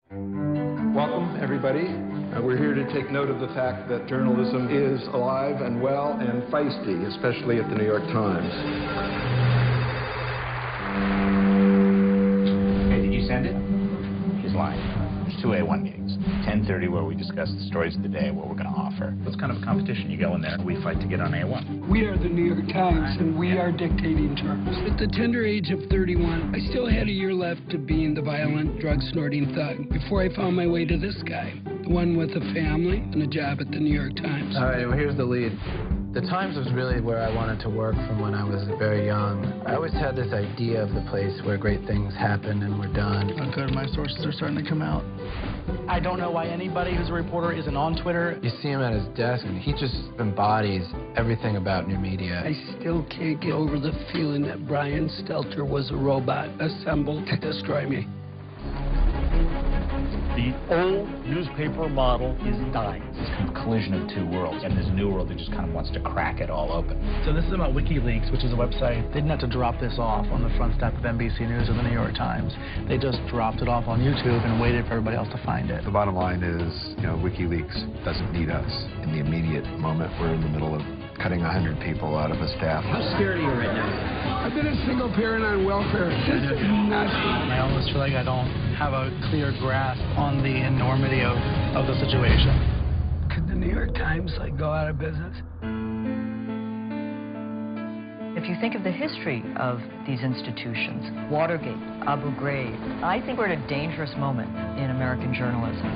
Welcome, everybody. We're here to take note of the fact that journalism is alive and well and feisty, especially at the New York Times. Hey, did you send it? He's lying. There's two A1 meetings. 10:30 where we discuss the stories of the day and what we're going to offer. What's kind of a competition? You go in there, we fight to get on A1. We are the New York Times, and we are dictating terms. At the tender age of 31, I still had a year left of being the violent, drug-snorting thug before I found my way to this guy, the one with a family and a job at the New York Times. All right, well, here's the lead. The Times was really where I wanted to work from when I was very young. I always had this idea of the place where great things happen and were done. Oh, good, my sources are starting to come out. I don't know why anybody who's a reporter isn't on Twitter. You see him at his desk, and he just embodies everything about new media. I still can't get over the feeling that Brian Stelter was a robot assembled to destroy me. The old newspaper model is dying. It's kind of a collision of two worlds, and this new world that just kind of wants to crack it all open. So this is about WikiLeaks, which is a website. They didn't have to drop this off on the front step of NBC News or the New York Times. They just dropped it off on YouTube and waited for everybody else to find it. The bottom line is, WikiLeaks doesn't need us. In the immediate moment, we're in the middle of cutting 100 people out of a staff. How scared are you right now? I've been a single parent on welfare. This is nuts. I almost feel like I don't have a clear grasp on the enormity of the situation. Could the New York Times, go out of business? If you think of the history of these institutions, Watergate, Abu Ghraib, I think we're at a dangerous moment in American journalism.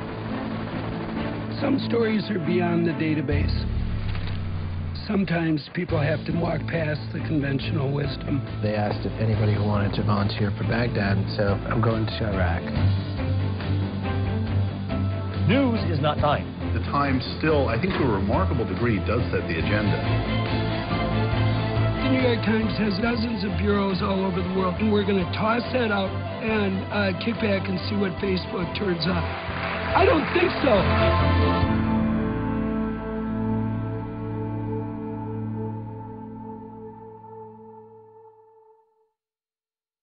Some stories are beyond the database. Sometimes people have to walk past the conventional wisdom. They asked if anybody who wanted to volunteer for Baghdad, so I'm going to Iraq. News is not dying. The Times still, I think to a remarkable degree, does set the agenda. The New York Times has dozens of bureaus all over the world, and we're going to toss that out and kick back and see what Facebook turns up. I don't think so.